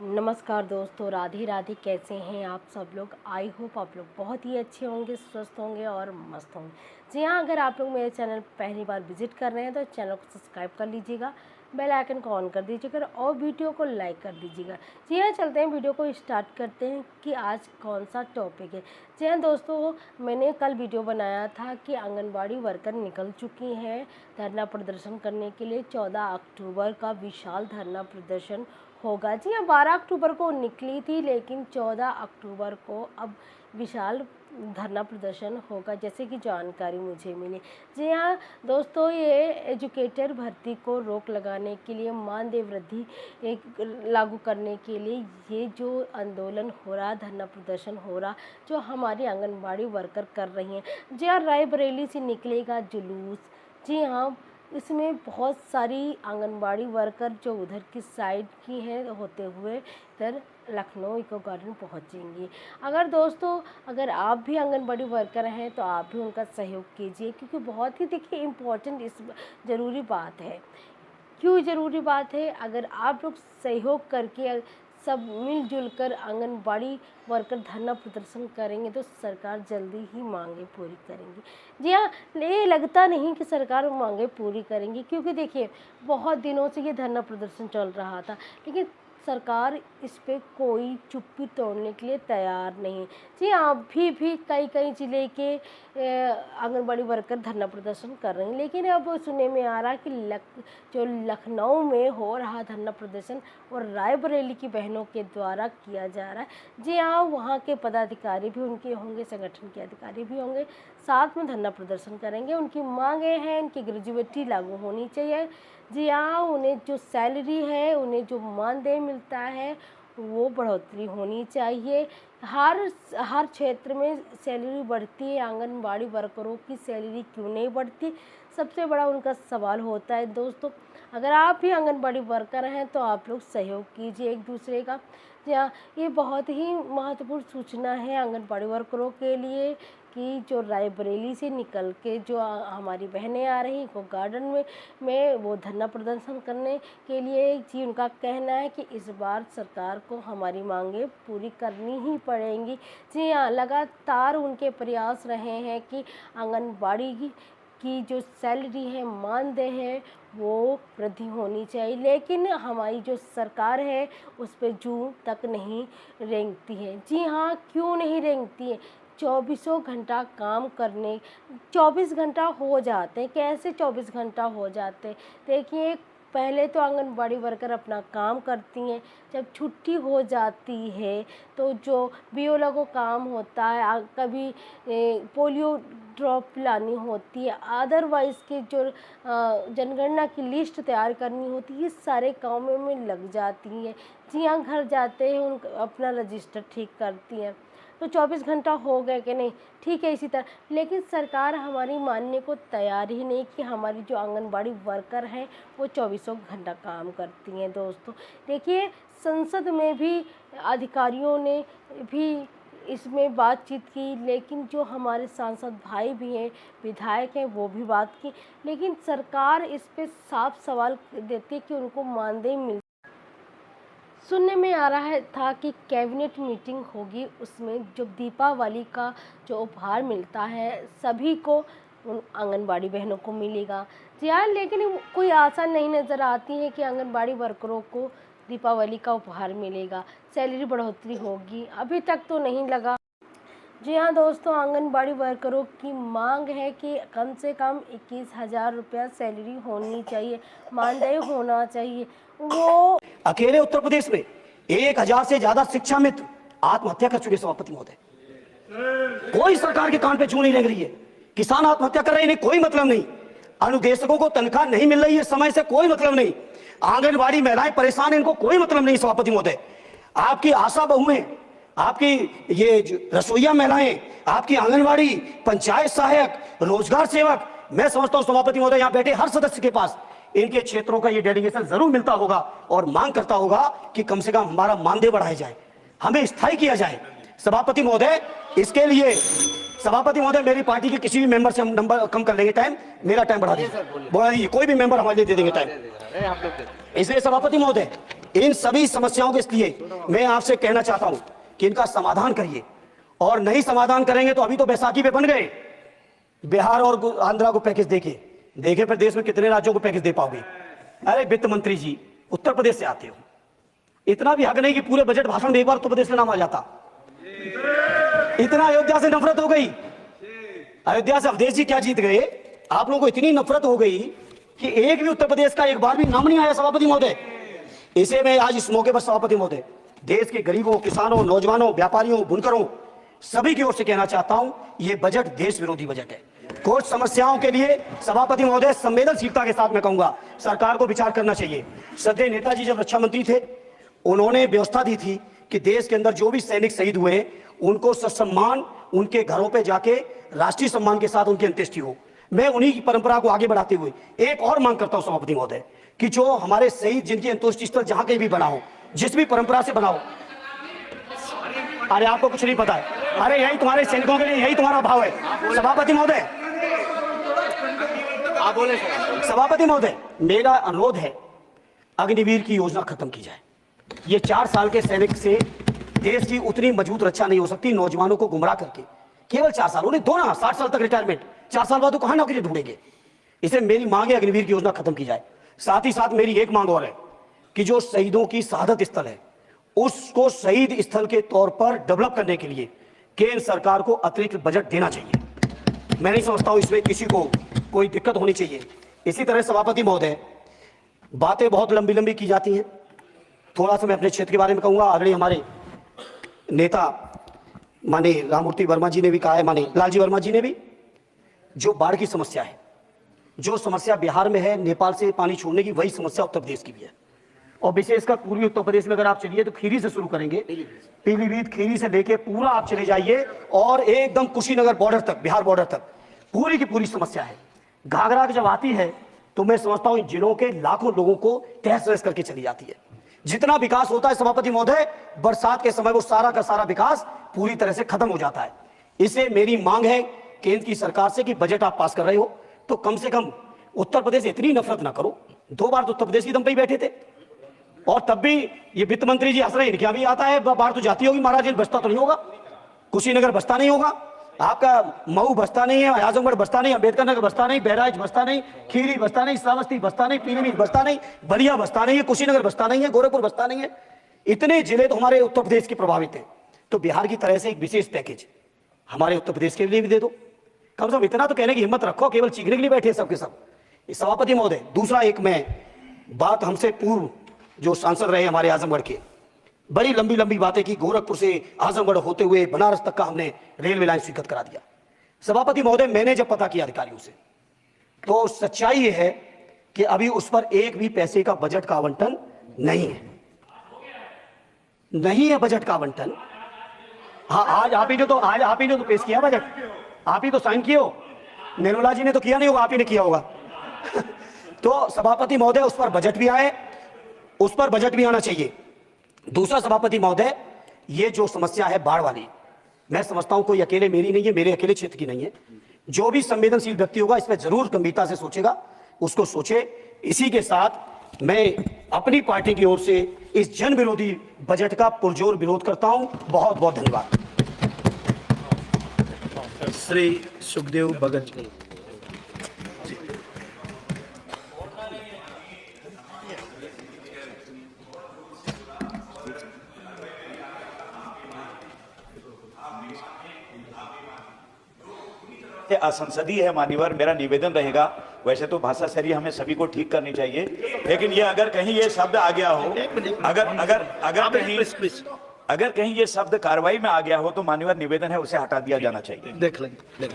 नमस्कार दोस्तों, राधे राधे। कैसे हैं आप सब लोग? आई होप आप लोग बहुत ही अच्छे होंगे, स्वस्थ होंगे और मस्त होंगे। जी हाँ, अगर आप लोग मेरे चैनल पहली बार विजिट कर रहे हैं तो चैनल को सब्सक्राइब कर लीजिएगा, बेल आइकन को ऑन कर दीजिएगा और वीडियो को लाइक कर दीजिएगा। जी हाँ, चलते हैं वीडियो को स्टार्ट करते हैं कि आज कौन सा टॉपिक है। जी हाँ दोस्तों, मैंने कल वीडियो बनाया था कि आंगनबाड़ी वर्कर निकल चुकी हैं धरना प्रदर्शन करने के लिए। 14 अक्टूबर का विशाल धरना प्रदर्शन होगा। जी हाँ, 12 अक्टूबर को निकली थी लेकिन 14 अक्टूबर को अब विशाल धरना प्रदर्शन होगा, जैसे कि जानकारी मुझे मिली। जी हाँ दोस्तों, ये एजुकेटर भर्ती को रोक लगाने के लिए, मानदेय वृद्धि लागू करने के लिए ये जो आंदोलन हो रहा, धरना प्रदर्शन हो रहा, जो हमारी आंगनबाड़ी वर्कर कर रही हैं। जी हाँ, रायबरेली से निकलेगा जुलूस। जी हाँ, इसमें बहुत सारी आंगनबाड़ी वर्कर जो उधर की साइड की हैं होते हुए इधर लखनऊ इको गार्डन पहुँचेंगी। अगर आप भी आंगनबाड़ी वर्कर हैं तो आप भी उनका सहयोग कीजिए, क्योंकि बहुत ही देखिए इम्पोर्टेंट इस ज़रूरी बात है। क्यों ज़रूरी बात है? अगर आप लोग सहयोग करके सब मिलजुल कर आंगनबाड़ी वर्कर धरना प्रदर्शन करेंगे तो सरकार जल्दी ही मांगे पूरी करेंगी। जी हाँ, ये लगता नहीं कि सरकार मांगे पूरी करेंगी, क्योंकि देखिए बहुत दिनों से ये धरना प्रदर्शन चल रहा था लेकिन सरकार इस पे कोई चुप्पी तोड़ने के लिए तैयार नहीं। जी हाँ, अभी भी कई कई ज़िले के आंगनबाड़ी वर्कर धरना प्रदर्शन कर रहे हैं, लेकिन अब सुनने में आ रहा है कि जो लखनऊ में हो रहा धरना प्रदर्शन और रायबरेली की बहनों के द्वारा किया जा रहा है। जी हाँ, वहाँ के पदाधिकारी भी उनके होंगे, संगठन के अधिकारी भी होंगे, साथ में धरना प्रदर्शन करेंगे। उनकी मांगें हैं, उनकी ग्रेजुएटी लागू होनी चाहिए। जी हाँ, उन्हें जो सैलरी है, उन्हें जो मानदेय मिलता है वो बढ़ोतरी होनी चाहिए। हर क्षेत्र में सैलरी बढ़ती है, आंगनबाड़ी वर्करों की सैलरी क्यों नहीं बढ़ती? सबसे बड़ा उनका सवाल होता है। दोस्तों, अगर आप भी आंगनबाड़ी वर्कर हैं तो आप लोग सहयोग कीजिए एक दूसरे का। जी हाँ, ये बहुत ही महत्वपूर्ण सूचना है आंगनबाड़ी वर्करों के लिए कि जो रायबरेली से निकल के जो हमारी बहनें आ रही वो गार्डन में वो धरना प्रदर्शन करने के लिए। जी, उनका कहना है कि इस बार सरकार को हमारी मांगें पूरी करनी ही पड़ेंगी। जी हाँ, लगातार उनके प्रयास रहे हैं कि आंगनबाड़ी की जो सैलरी है, मानदेय है, वो वृद्धि होनी चाहिए, लेकिन हमारी जो सरकार है उस पे जूं तक नहीं रेंगती है। जी हाँ, क्यों नहीं रेंगती है? 24 घंटा काम करने, 24 घंटा हो जाते हैं। कैसे 24 घंटा हो जाते हैं? देखिए, पहले तो आंगनबाड़ी वर्कर अपना काम करती हैं, जब छुट्टी हो जाती है तो जो बीओला को काम होता है, कभी पोलियो ड्रॉप लानी होती है, अदरवाइज़ के जो जनगणना की लिस्ट तैयार करनी होती है, ये सारे कामों में लग जाती हैं। जी हाँ, घर जाते हैं, उन अपना रजिस्टर ठीक करती हैं। तो 24 घंटा हो गए कि नहीं? ठीक है, इसी तरह। लेकिन सरकार हमारी मानने को तैयार ही नहीं कि हमारी जो आंगनबाड़ी वर्कर हैं वो 24 घंटा काम करती हैं। दोस्तों देखिए, संसद में भी अधिकारियों ने भी इसमें बातचीत की, लेकिन जो हमारे सांसद भाई भी हैं, विधायक हैं, वो भी बात की, लेकिन सरकार इस पे साफ सवाल देती है कि उनको मानदेय मिल। सुनने में आ रहा था कि कैबिनेट मीटिंग होगी, उसमें जो दीपावली का जो उपहार मिलता है सभी को, उन आंगनबाड़ी बहनों को मिलेगा। जी हाँ, लेकिन कोई आशा नहीं नज़र आती है कि आंगनबाड़ी वर्करों को दीपावली का उपहार मिलेगा, सैलरी बढ़ोतरी होगी, अभी तक तो नहीं लगा। जी हाँ दोस्तों, आंगनबाड़ी वर्करों की मांग है कि कम से कम 21,000 रुपया सैलरी होनी चाहिए, मानदेय होना चाहिए। वो अकेले उत्तर प्रदेश में 1,000 से ज्यादा शिक्षा मित्र आत्महत्या कर चुके सभापति महोदय। कोई सरकार के कान पे जूं नहीं लग रही है। किसान आत्महत्या कर रहे हैं, इन्हें कोई मतलब नहीं। अनुदेशकों को तनख्वाह नहीं मिल रही है समय से, कोई मतलब नहीं। आंगनबाड़ी महिलाएं परेशान, इनको कोई मतलब नहीं। सभापति महोदय, आपकी आशा बहुएं, आपकी ये रसोईया महिलाएं, आपकी आंगनबाड़ी, पंचायत सहायक, रोजगार सेवक, मैं समझता हूं सभापति महोदय यहां बैठे हर सदस्य के पास इनके क्षेत्रों का ये डेलीगेशन जरूर मिलता होगा और मांग करता होगा कि कम से कम हमारा मानदेय बढ़ाया जाए, हमें स्थायी किया जाए। सभापति महोदय, इसके लिए सभापति महोदय मेरी पार्टी के किसी भी मेंबर से हम नंबर कम कर लेंगे, टाइम, मेरा टाइम बढ़ा दीजिए, कोई भी मेंबर हमारे लिए दे देंगे टाइम। इसलिए सभापति महोदय इन सभी समस्याओं के लिए मैं आपसे कहना चाहता हूं कि इनका समाधान करिए, और नहीं समाधान करेंगे तो अभी तो बैसाखी पे बन गए, बिहार और आंध्रा को पैकेज देखे प्रदेश में कितने राज्यों को पैकेज दे पाओगे। अरे वित्त मंत्री जी उत्तर प्रदेश से आते हो, इतना भी हक नहीं कि पूरे बजट भाषण में एक बार उत्तर प्रदेश का नाम आ जाता। इतना अयोध्या से नफरत हो गई, अयोध्या से अवधेश जी क्या जीत गए, आप लोगों को इतनी नफरत हो गई कि एक भी उत्तर प्रदेश का एक बार भी नाम नहीं आया सभापति महोदय। इसे मैं आज इस मौके पर सभापति महोदय देश के गरीबों, किसानों, नौजवानों, व्यापारियों, बुनकरों सभी की ओर से कहना चाहता हूं, यह बजट देश विरोधी बजट है। कुछ समस्याओं के लिए सभापति महोदय संवेदनशीलता के साथ मैं कहूंगा सरकार को विचार करना चाहिए। श्रद्धेय नेताजी जब रक्षा मंत्री थे, उन्होंने व्यवस्था दी थी कि देश के अंदर जो भी सैनिक शहीद हुए हैं उनको ससम्मान उनके घरों पे जाके राष्ट्रीय सम्मान के साथ उनकी अंत्येष्टि हो। मैं उन्हीं की परंपरा को आगे बढ़ाते हुए एक और मांग करता हूं सभापति महोदय कि जो हमारे शहीद जिनकी अंत्येष्टि स्थल जहां कहीं भी बना हो, जिस भी परंपरा से बना हो, अरे आपको कुछ नहीं पता है, अरे यही तुम्हारे सैनिकों के लिए यही तुम्हारा भाव है। सभापति महोदय, आप बोले। सभापति महोदय, मेरा अनुरोध है अग्निवीर की योजना खत्म की जाए। ये 4 साल के सैनिक से देश की उतनी मजबूत रक्षा नहीं हो सकती। नौजवानों को गुमराह करके केवल 4 साल, उन्हें दो ना 60 साल तक रिटायरमेंट, 4 साल बाद तो कहां नौकरी ढूंढेंगे। इसे मेरी मांग है अग्निवीर की योजना खत्म की जाए। साथ ही साथ मेरी एक मांग और है कि जो शहीदों की शहादत स्थल है उसको शहीद स्थल के तौर पर डेवलप करने के लिए केंद्र सरकार को अतिरिक्त बजट देना चाहिए। मैं नहीं समझता हूं इसमें किसी को कोई दिक्कत होनी चाहिए। इसी तरह सभापति महोदय, बातें बहुत लंबी लंबी की जाती हैं, थोड़ा सा मैं अपने क्षेत्र के बारे में कहूंगा। आदरणीय हमारे नेता माननीय राममूर्ति वर्मा जी ने भी कहा है, माननीय लालजी वर्मा जी ने भी, जो बाढ़ की समस्या है, जो समस्या बिहार में है नेपाल से पानी छोड़ने की, वही समस्या उत्तर प्रदेश की भी है। और विशेषकर पूर्वी उत्तर प्रदेश में अगर आप चलिए तो खीरी से शुरू करेंगे, पीलीभीत खीरी से लेके पूरा आप चले जाइए और एकदम कुशीनगर बॉर्डर तक, बिहार बॉर्डर तक पूरी की पूरी समस्या है। घाघरा जब आती है तो मैं समझता हूं इन जिलों के लाखों लोगों को तहस नहस करके चली जाती है। जितना विकास होता है सभापति महोदय, बरसात के समय वो सारा का सारा विकास पूरी तरह से खत्म हो जाता है। इसे मेरी मांग है केंद्र की सरकार से कि बजट आप पास कर रहे हो तो कम से कम उत्तर प्रदेश इतनी नफरत ना करो। 2 बार तो उत्तर प्रदेश की दम पे ही बैठे थे, और तब भी ये वित्त मंत्री जी हंस रहे हैं, इनके भी आता है, बाढ़ तो जाती होगी महाराज, बचता तो नहीं होगा, कुशीनगर बचता नहीं होगा, आपका मऊ बचता नहीं है, आजमगढ़ बचता नहीं, अम्बेडकर नगर बचता नहीं, बहराइच बचता नहीं, खीरी बचता नहीं, श्रावस्ती बचता नहीं, पीलीभीत बचता नहीं, बलिया बचता नहीं है, कुशीनगर बचता नहीं है, गोरखपुर बचता नहीं है। इतने जिले तो हमारे उत्तर प्रदेश के प्रभावित है। तो बिहार की तरह से एक विशेष पैकेज हमारे उत्तर प्रदेश के लिए भी दे दो। कम से कम इतना तो कहने की हिम्मत रखो, केवल चीखने के लिए बैठे सबके सब। सभापति महोदय, दूसरा एक मैं बात, हमसे पूर्व जो सांसद रहे हमारे आजमगढ़ के, बड़ी लंबी लंबी बातें की, गोरखपुर से आजमगढ़ होते हुए बनारस तक का हमने रेलवे लाइन स्वीकृत करा दिया। सभापति महोदय, मैंने जब पता किया अधिकारियों से तो सच्चाई ये है कि अभी उस पर एक भी पैसे का बजट का आवंटन नहीं है, नहीं है बजट का आवंटन। हाँ, आज आप ही ने तो पेश किया बजट, आप ही तो साइन किए हो, निर्मला जी ने तो किया नहीं होगा, आप ही ने किया होगा। तो सभापति महोदय, उस पर बजट भी आए, उस पर बजट भी आना चाहिए। दूसरा सभापति महोदय, ये जो समस्या है बाढ़ वाली, मैं समझता हूं कोई अकेले मेरी नहीं है, मेरे अकेले क्षेत्र की नहीं है। जो भी संवेदनशील व्यक्ति होगा इस पर जरूर गंभीरता से सोचेगा, उसको सोचे। इसी के साथ मैं अपनी पार्टी की ओर से इस जन विरोधी बजट का पुरजोर विरोध करता हूं। बहुत बहुत धन्यवाद। श्री सुखदेव भगत जी। असंसदीय है मान्यवर, मेरा निवेदन रहेगा, वैसे तो भाषा शैली हमें सभी को ठीक करनी चाहिए, लेकिन ये अगर कहीं ये शब्द आ गया हो, अगर कहीं ये शब्द कार्रवाई में आ गया हो तो मान्यवर निवेदन है उसे हटा दिया जाना चाहिए। देख लेंगे।